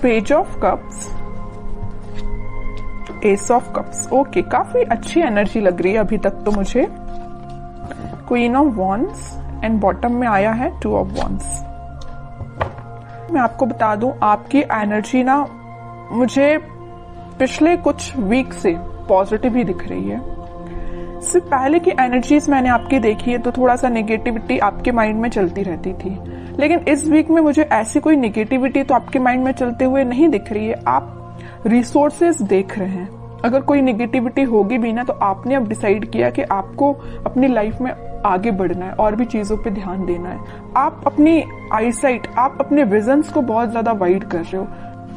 Page of cups, S of cups. Okay, काफी अच्छी energy लग रही है अभी तक तो मुझे। Queen of wands and bottom में आया है टू ऑफ वॉन्ड्स। मैं आपको बता दूं, आपकी एनर्जी ना मुझे पिछले कुछ वीक से पॉजिटिव ही दिख रही है। इससे पहले की एनर्जीज मैंने आपकी देखी है तो थोड़ा सा नेगेटिविटी आपके माइंड में चलती रहती थी, लेकिन इस वीक में मुझे ऐसी कोई नेगेटिविटी तो आपके माइंड में चलते हुए नहीं दिख रही है। आप रिसोर्सेज देख रहे हैं। अगर कोई नेगेटिविटी होगी भी ना तो आपने अब डिसाइड किया कि आपको अपनी लाइफ में आगे बढ़ना है और भी चीजों पे ध्यान देना है। आप अपनी आईसाइट, आप अपने विजन्स को बहुत ज्यादा वाइड कर रहे हो।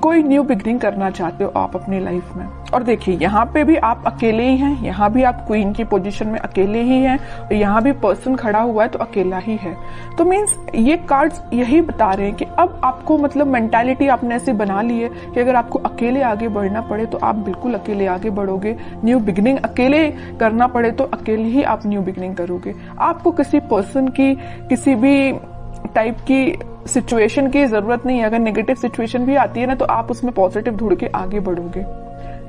कोई न्यू बिगनिंग करना चाहते हो आप अपनी लाइफ में। और देखिए, यहाँ पे भी आप अकेले ही हैं, यहाँ भी आप क्वीन की पोजीशन में अकेले ही हैं, और यहाँ भी पर्सन खड़ा हुआ है तो अकेला ही है। तो मीन्स ये कार्ड्स यही बता रहे हैं कि अब आपको मतलब मेंटालिटी आपने ऐसी बना ली है कि अगर आपको अकेले आगे बढ़ना पड़े तो आप बिल्कुल अकेले आगे बढ़ोगे। न्यू बिगनिंग अकेले करना पड़े तो अकेले ही आप न्यू बिगनिंग करोगे। आपको किसी पर्सन की, किसी भी टाइप की सिचुएशन की जरूरत नहीं है। अगर नेगेटिव सिचुएशन भी आती है ना तो आप उसमें पॉजिटिव ढूंढ के आगे बढ़ोगे।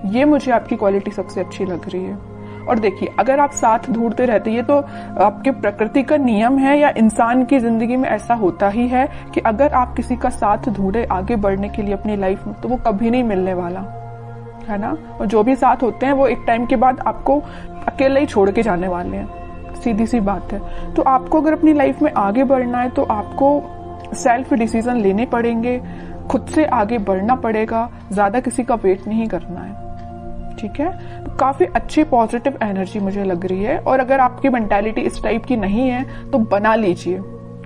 ये मुझे आपकी क्वालिटी सबसे अच्छी लग रही है। और देखिए, अगर आप साथ ढूंढते रहते, ये तो आपके प्रकृति का नियम है या इंसान की जिंदगी में ऐसा होता ही है कि अगर आप किसी का साथ ढूंढे आगे बढ़ने के लिए अपनी लाइफ में तो वो कभी नहीं मिलने वाला, है ना। और जो भी साथ होते हैं वो एक टाइम के बाद आपको अकेले ही छोड़ के जाने वाले हैं, सीधी सी बात है। तो आपको अगर अपनी लाइफ में आगे बढ़ना है तो आपको सेल्फ डिसीजन लेने पड़ेंगे, खुद से आगे बढ़ना पड़ेगा, ज्यादा किसी का वेट नहीं करना है, ठीक है। तो काफी अच्छी पॉजिटिव एनर्जी मुझे लग रही है। और अगर आपकी मेंटालिटी इस टाइप की नहीं है तो बना लीजिए,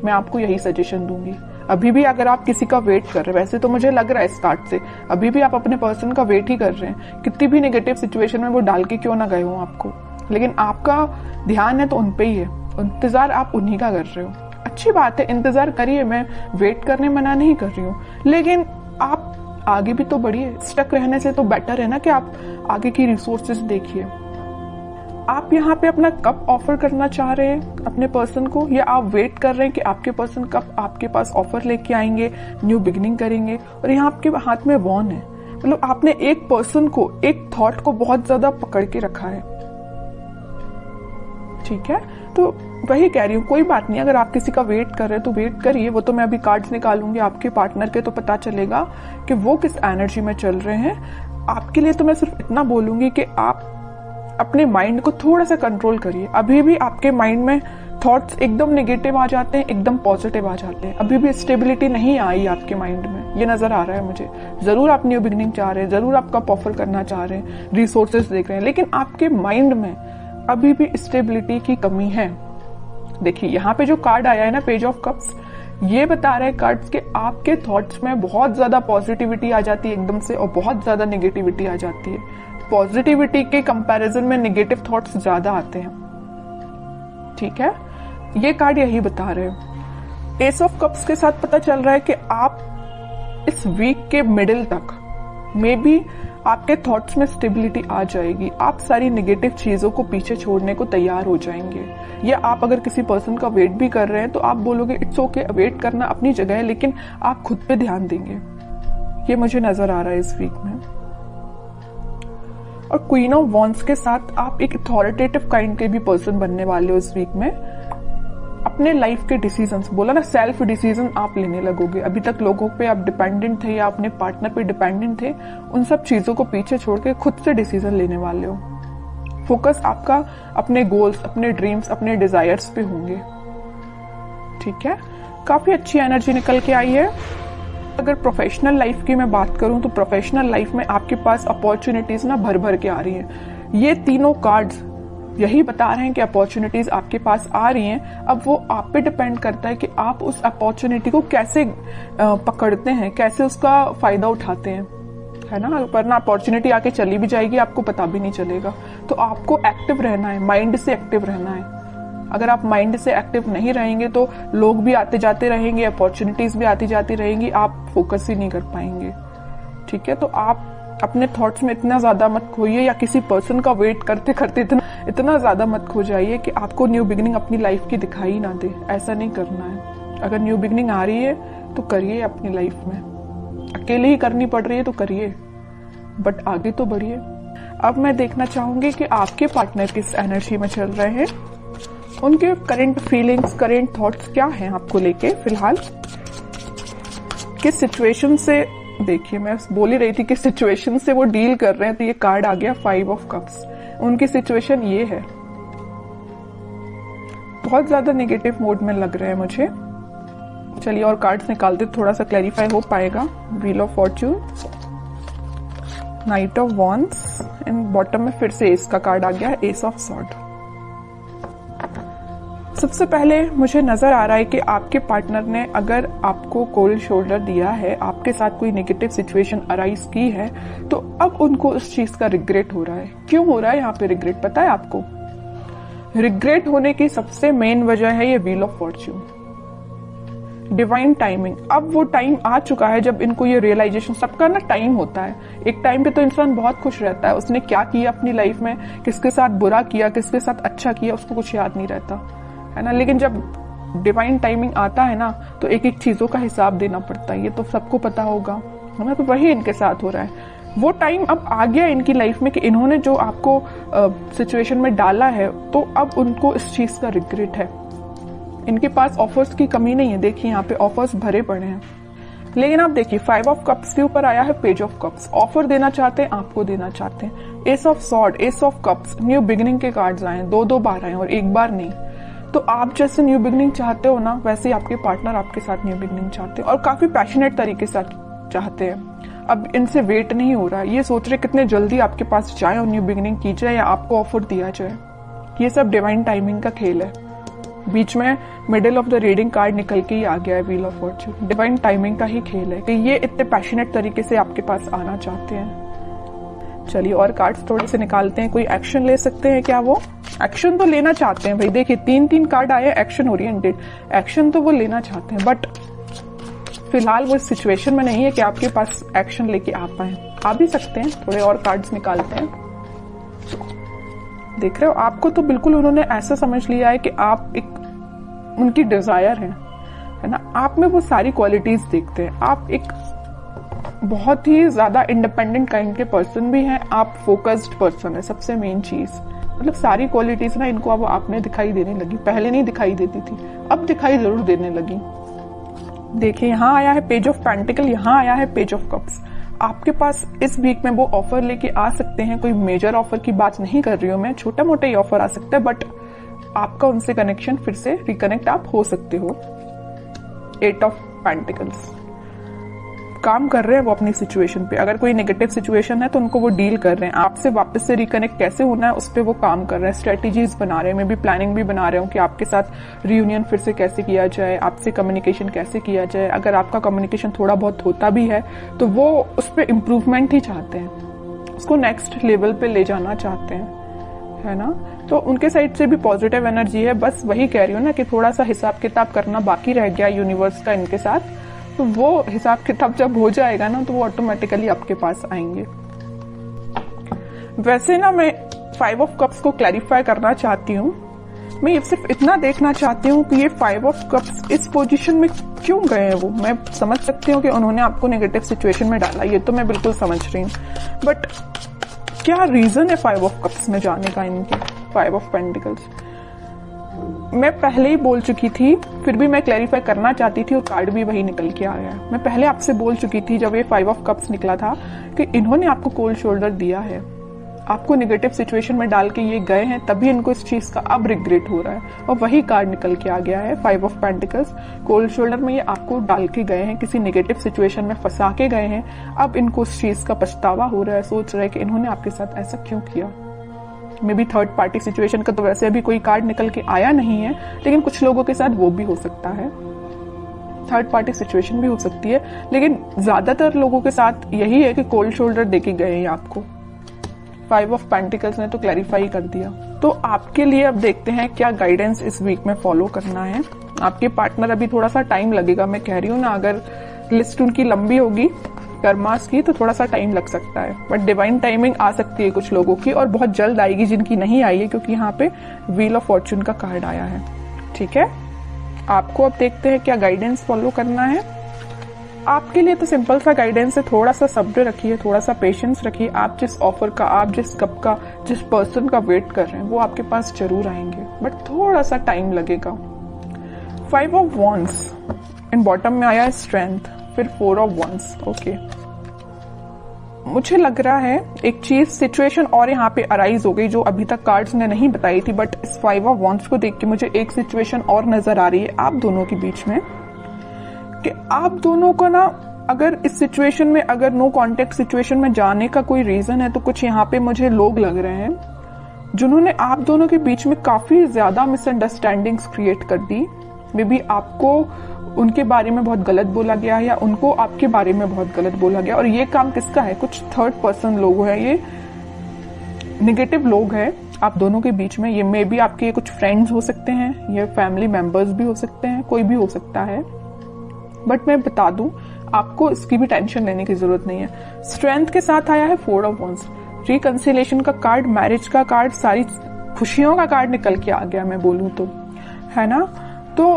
मैं आपको यही सजेशन दूंगी। अभी भी अगर आप किसी का वेट कर रहे हैं, वैसे तो मुझे लग रहा है स्टार्ट से अभी भी आप अपने पर्सन का वेट ही कर रहे हैं, कितनी भी नेगेटिव सिचुएशन में वो डाल के क्यों ना गए हो आपको, लेकिन आपका ध्यान है तो उन पे ही है, इंतजार आप उन्हीं का कर रहे हो। अच्छी बात है, इंतजार करिए, मैं वेट करने मना नहीं कर रही हूँ, लेकिन आप आगे भी तो बढ़िए। स्टक रहने से तो बेटर है ना कि आप आगे की रिसोर्सेज देखिए। आप यहाँ पे अपना कब ऑफर करना चाह रहे हैं अपने पर्सन को, या आप वेट कर रहे हैं कि आपके पर्सन कब आपके पास ऑफर लेके आएंगे, न्यू बिगिनिंग करेंगे। और यहाँ आपके हाथ में वॉन है, मतलब आपने एक पर्सन को, एक थॉट को बहुत ज्यादा पकड़ के रखा है, ठीक है। तो वही कह रही हूँ, कोई बात नहीं, अगर आप किसी का वेट कर रहे हैं तो वेट करिए। वो तो मैं अभी कार्ड्स निकालूंगी आपके पार्टनर के, तो पता चलेगा कि वो किस एनर्जी में चल रहे हैं। आपके लिए तो मैं सिर्फ इतना बोलूंगी कि आप अपने माइंड को थोड़ा सा कंट्रोल करिए। अभी भी आपके माइंड में थॉट्स एकदम नेगेटिव आ जाते हैं, एकदम पॉजिटिव आ जाते हैं। अभी भी स्टेबिलिटी नहीं आई आपके माइंड में, ये नजर आ रहा है मुझे। जरूर आप न्यू बिगिनिंग चाह रहे हैं, जरूर आप कप ऑफर करना चाह रहे हैं, रिसोर्सेज देख रहे हैं, लेकिन आपके माइंड में अभी भी स्टेबिलिटी की कमी है। देखिए, यहाँ पे जो कार्ड आया है ना, पेज ऑफ कप्स, ये बता रहे हैं कार्ड्स के आपके थॉट्स में बहुत ज्यादा पॉजिटिविटी आ जाती है एकदम से, और बहुत ज्यादा नेगेटिविटी आ जाती है। पॉजिटिविटी के कंपैरिजन में नेगेटिव थॉट्स ज्यादा आते हैं, ठीक है। ये कार्ड यही बता रहे हैं। एस ऑफ कप्स के साथ पता चल रहा है कि आप इस वीक के मिडिल तक मे बी आपके थॉट्स में स्टेबिलिटी आ जाएगी। आप सारी नेगेटिव चीजों को पीछे छोड़ने को तैयार हो जाएंगे। या आप अगर किसी पर्सन का वेट भी कर रहे हैं तो आप बोलोगे इट्स ओके, वेट करना अपनी जगह है, लेकिन आप खुद पे ध्यान देंगे। ये मुझे नजर आ रहा है इस वीक में। और क्वीन ऑफ वॉन्ड्स के साथ आप एक अथॉरिटेटिव काइंड के भी पर्सन बनने वाले हो इस वीक में। अपने लाइफ के डिसीजंस, बोला ना, सेल्फ डिसीजन आप लेने लगोगे। अभी तक लोगों पे आप डिपेंडेंट थे या अपने पार्टनर पे डिपेंडेंट थे, उन सब चीजों को पीछे छोड़ के खुद से डिसीजन लेने वाले हो। फोकस आपका अपने गोल्स, अपने ड्रीम्स, अपने डिजायर्स पे होंगे, ठीक है। काफी अच्छी एनर्जी निकल के आई है। अगर प्रोफेशनल लाइफ की मैं बात करूं तो प्रोफेशनल लाइफ में आपके पास अपॉर्चुनिटीज ना भर भर के आ रही हैं। ये तीनों कार्ड्स यही बता रहे हैं कि अपॉर्चुनिटीज आपके पास आ रही हैं। अब वो आप पे डिपेंड करता है कि आप उस अपॉर्चुनिटी को कैसे पकड़ते हैं, कैसे उसका फायदा उठाते हैं, है ना। वरना अपॉर्चुनिटी आके चली भी जाएगी, आपको पता भी नहीं चलेगा। तो आपको एक्टिव रहना है, माइंड से एक्टिव रहना है। अगर आप माइंड से एक्टिव नहीं रहेंगे तो लोग भी आते जाते रहेंगे, अपॉर्चुनिटीज भी आती जाती रहेंगी, आप फोकस ही नहीं कर पाएंगे, ठीक है। तो आप अपने थॉट्स में इतना ज्यादा मत खोइए, या किसी पर्सन का वेट करते करते इतना ज्यादा मत खो जाइए कि आपको न्यू बिगिनिंग अपनी लाइफ की दिखाई ना दे। ऐसा नहीं करना है। अगर न्यू बिगिनिंग आ रही है तो करिए अपनी लाइफ में, अकेले ही करनी पड़ रही है तो करिए, बट आगे तो बढ़िए। अब मैं देखना चाहूंगी कि आपके पार्टनर किस एनर्जी में चल रहे हैं, उनके करंट फीलिंग्स, करंट थॉट्स क्या हैं आपको लेके फिलहाल, किस सिचुएशन से, देखिए मैं बोल ही रही थी किस सिचुएशन से वो डील कर रहे हैं, तो ये कार्ड आ गया 5 ऑफ कप्स। उनकी सिचुएशन ये है, बहुत ज्यादा नेगेटिव मोड में लग रहे हैं मुझे। चलिए और कार्ड्स निकालते, थोड़ा सा क्लैरिफाई हो पाएगा। Wheel of Fortune, night of wands and bottom में फिर से एस का कार्ड आ गया है, एस ऑफ सॉर्ड। सबसे पहले मुझे नजर आ रहा है कि आपके पार्टनर ने अगर आपको कोल्ड शोल्डर दिया है, आपके साथ कोई नेगेटिव सिचुएशन अराइज की है, तो अब उनको उस चीज का रिग्रेट हो रहा है। क्यों हो रहा है यहाँ पे रिग्रेट, पता है आपको? रिग्रेट होने की सबसे मेन वजह है ये wheel of Fortune, divine timing. अब वो टाइम आ चुका है जब इनको ये रियलाइजेशन, सबका ना टाइम होता है, एक टाइम पे तो इंसान बहुत खुश रहता है, उसने क्या किया अपनी लाइफ में, किसके साथ बुरा किया, किसके साथ अच्छा किया, उसको कुछ याद नहीं रहता है ना। लेकिन जब डिवाइन टाइमिंग आता है ना, तो एक एक चीजों का हिसाब देना पड़ता है, ये तो सबको पता होगा है ना। तो वही इनके साथ हो रहा है। वो टाइम अब आ गया इनकी लाइफ में कि इन्होंने जो आपको सिचुएशन में डाला है, तो अब उनको इस चीज का रिग्रेट है। इनके पास ऑफर्स की कमी नहीं है, देखिए यहाँ पे ऑफर्स भरे पड़े हैं। लेकिन आप देखिए 5 ऑफ कप्स के ऊपर आया है पेज ऑफ कप्स, ऑफर देना चाहते हैं, आपको देना चाहते हैं। S of sword, S of cups, new beginning के कार्ड्स आए, 2 बार आए और एक बार नहीं। तो आप जैसे न्यू बिगिनिंग चाहते हो ना, वैसे ही आपके पार्टनर आपके साथ न्यू बिगिनिंग चाहते हैं और काफी पैशनेट तरीके से चाहते हैं। अब इनसे वेट नहीं हो रहा है, ये सोच रहे कितने जल्दी आपके पास जाए और न्यू बिगिनिंग की जाए या आपको ऑफर दिया जाए। ये सब डिवाइन टाइमिंग का खेल है। बीच में middle of the reading card निकल के ही आ गया है wheel of Fortune. Divine timing का ही खेल है कि ये इतने पैशनेट तरीके से आपके पास आना चाहते हैं। चलिए और कार्ड्स थोड़े से निकालते हैं, कोई एक्शन ले सकते हैं क्या? वो एक्शन तो लेना चाहते हैं भाई, देखिए 3 कार्ड आए, एक्शन ओरिएंटेड, एक्शन तो वो लेना चाहते हैं, बट फिलहाल वो सिचुएशन में नहीं है कि आपके पास एक्शन लेके आ पाए। आ भी सकते हैं, थोड़े और कार्ड्स निकालते हैं। देख रहे हो, आपको तो बिल्कुल उन्होंने ऐसा समझ लिया है कि आप एक उनकी डिजायर है ना। आप में वो सारी क्वालिटीज देखते हैं। आप एक बहुत ही ज्यादा इंडिपेंडेंट काइंड के पर्सन भी हैं, आप फोकस्ड पर्सन है, सबसे मेन चीज। मतलब सारी क्वालिटीज ना इनको अब आप में दिखाई देने लगी, पहले नहीं दिखाई देती थी, अब दिखाई जरूर देने लगी। देखिए यहाँ आया है पेज ऑफ पेंटिकल, यहाँ आया है पेज ऑफ कप्स। आपके पास इस वीक में वो ऑफर लेके आ सकते हैं। कोई मेजर ऑफर की बात नहीं कर रही हूँ मैं, छोटा मोटा ही ऑफर आ सकता है, बट आपका उनसे कनेक्शन फिर से रिकनेक्ट आप हो सकते हो। 8 ऑफ पेंटिकल्स, काम कर रहे हैं वो अपनी सिचुएशन पे। अगर कोई नेगेटिव सिचुएशन है तो उनको वो डील कर रहे हैं। आपसे वापस से रिकनेक्ट कैसे होना है उस पर वो काम कर रहे हैं, स्ट्रेटेजीज बना रहे हैं। मैं भी प्लानिंग भी बना रहा हूँ कि आपके साथ रियूनियन फिर से कैसे किया जाए, आपसे कम्युनिकेशन कैसे किया जाए। अगर आपका कम्युनिकेशन थोड़ा बहुत होता भी है तो वो उस पर इम्प्रूवमेंट ही चाहते हैं, उसको नेक्स्ट लेवल पे ले जाना चाहते हैं, है ना। तो उनके साइड से भी पॉजिटिव एनर्जी है। बस वही कह रही हूँ ना कि थोड़ा सा हिसाब किताब करना बाकी रह गया यूनिवर्स का इनके साथ, तो वो हिसाब किताब जब हो जाएगा ना तो वो ऑटोमेटिकली आपके पास आएंगे। वैसे ना मैं 5 ऑफ कप्स को क्लैरिफाई करना चाहती हूँ। मैं ये सिर्फ इतना देखना चाहती हूँ कि ये 5 ऑफ कप्स इस पोजीशन में क्यों गए हैं। वो मैं समझ सकती हूँ कि उन्होंने आपको नेगेटिव सिचुएशन में डाला, ये तो मैं बिल्कुल समझ रही हूँ, बट क्या रीजन है 5 ऑफ कप्स में जाने का इनके? 5 ऑफ पेंटिकल्स मैं पहले ही बोल चुकी थी, फिर भी मैं क्लैरिफाई करना चाहती थी और कार्ड भी वही निकल के आ गया। मैं पहले आपसे बोल चुकी थी जब ये 5 ऑफ कप्स निकला था कि इन्होंने आपको कोल्ड शोल्डर दिया है, आपको नेगेटिव सिचुएशन में डाल के ये गए हैं, तभी इनको इस चीज का अब रिग्रेट हो रहा है। और वही कार्ड निकल के आ गया है 5 ऑफ पेंटिकल्स। कोल्ड शोल्डर में ये आपको डाल के गए हैं, किसी नेगेटिव सिचुएशन में फंसा के गए हैं, अब इनको उस चीज का पछतावा हो रहा है, सोच रहे हैं कि इन्होंने आपके साथ ऐसा क्यों किया। May be third party situation का तो वैसे अभी कोई कार्ड निकल के आया नहीं है, लेकिन कुछ लोगों के साथ वो भी हो सकता है, थर्ड पार्टी सिचुएशन भी हो सकती है, लेकिन ज्यादातर लोगों के साथ यही है कि कोल्ड शोल्डर देके गए हैं आपको। 5 ऑफ पेंटिकल्स ने तो क्लैरिफाई कर दिया। तो आपके लिए अब देखते हैं क्या गाइडेंस इस वीक में फॉलो करना है। आपके पार्टनर अभी थोड़ा सा टाइम लगेगा, मैं कह रही हूँ ना, अगर लिस्ट उनकी लंबी होगी कर्मास की तो थोड़ा सा टाइम लग सकता है, बट डिवाइन टाइमिंग आ सकती है कुछ लोगों की और बहुत जल्द आएगी जिनकी नहीं आई है, क्योंकि यहाँ पे व्हील ऑफ फॉर्च्यून का कार्ड आया है। ठीक है, आपको अब देखते हैं क्या गाइडेंस फॉलो करना है। आपके लिए तो सिंपल सा गाइडेंस है, थोड़ा सा सब्र रखिए, थोड़ा सा पेशेंस रखिए। आप जिस ऑफर का, आप जिस कप का, जिस पर्सन का वेट कर रहे हैं वो आपके पास जरूर आएंगे, बट थोड़ा सा टाइम लगेगा। 5 ऑफ वॉन्ड्स एंड बॉटम में आया है स्ट्रेंथ, फिर 4 ऑफ वॉन्ड्स। ओके, मुझे लग रहा है एक चीज, सिचुएशन और यहाँ पे अराइज हो गई जो अभी तक कार्ड्स ने नहीं बताई थी, बट इस 5 ऑफ वॉन्ड्स को देख के मुझे एक सिचुएशन और नजर आ रही है आप दोनों के बीच में, कि आप दोनों को ना, अगर इस सिचुएशन में, अगर नो कॉन्टेक्ट सिचुएशन में जाने का कोई रीजन है, तो कुछ यहाँ पे मुझे लोग लग रहे हैं जिन्होंने आप दोनों के बीच में काफी ज्यादा मिसअंडरस्टैंडिंग्स क्रिएट कर दी। मे बी आपको उनके बारे में बहुत गलत बोला गया है, या उनको आपके बारे में बहुत गलत बोला गया, और ये काम किसका है? कुछ थर्ड पर्सन लोग हैं, ये निगेटिव लोग हैं आप दोनों के बीच में। ये मे बी आपके कुछ फ्रेंड्स हो सकते हैं, ये फैमिली मेंबर्स भी हो सकते हैं, कोई भी हो सकता है, बट मैं बता दूं आपको इसकी भी टेंशन लेने की जरूरत नहीं है। स्ट्रेंथ के साथ आया है 4 ऑफ वॉन्ड्स, रिकंसिलिएशन का कार्ड, मैरिज का कार्ड, सारी खुशियों का कार्ड निकल के आ गया, मैं बोलूं तो, है ना। तो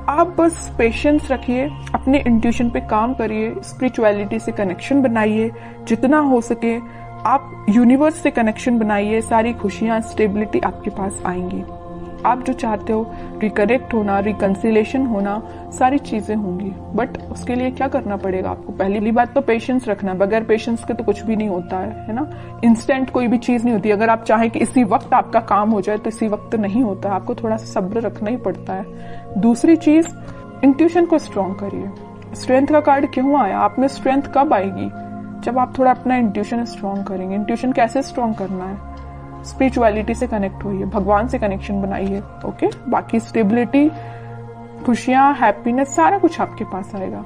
आप बस पेशेंस रखिए, अपने इंट्यूशन पे काम करिए, स्पिरिचुअलिटी से कनेक्शन बनाइए जितना हो सके, आप यूनिवर्स से कनेक्शन बनाइए, सारी खुशियां, स्टेबिलिटी आपके पास आएंगी। आप जो चाहते हो, रिकनेक्ट होना, रिकंसिलेशन होना, सारी चीजें होंगी, बट उसके लिए क्या करना पड़ेगा आपको? पहली बात तो पेशेंस रखना, बगैर पेशेंस के तो कुछ भी नहीं होता है ना। इंस्टेंट कोई भी चीज नहीं होती, अगर आप चाहें कि इसी वक्त आपका काम हो जाए तो इसी वक्त नहीं होता, आपको थोड़ा सा सब्र रखना ही पड़ता है। दूसरी चीज, इंट्यूशन को स्ट्रॉन्ग करिए। स्ट्रेंथ का कार्ड क्यों आया? आप में स्ट्रेंथ कब आएगी? जब आप थोड़ा अपना इंट्यूशन स्ट्रॉन्ग करेंगे। इंट्यूशन कैसे स्ट्रॉन्ग करना है? स्पिरिचुअलिटी से कनेक्ट होइए, भगवान से कनेक्शन बनाइए। ओके, बाकी स्टेबिलिटी, खुशियां, हैप्पीनेस, सारा कुछ आपके पास आएगा।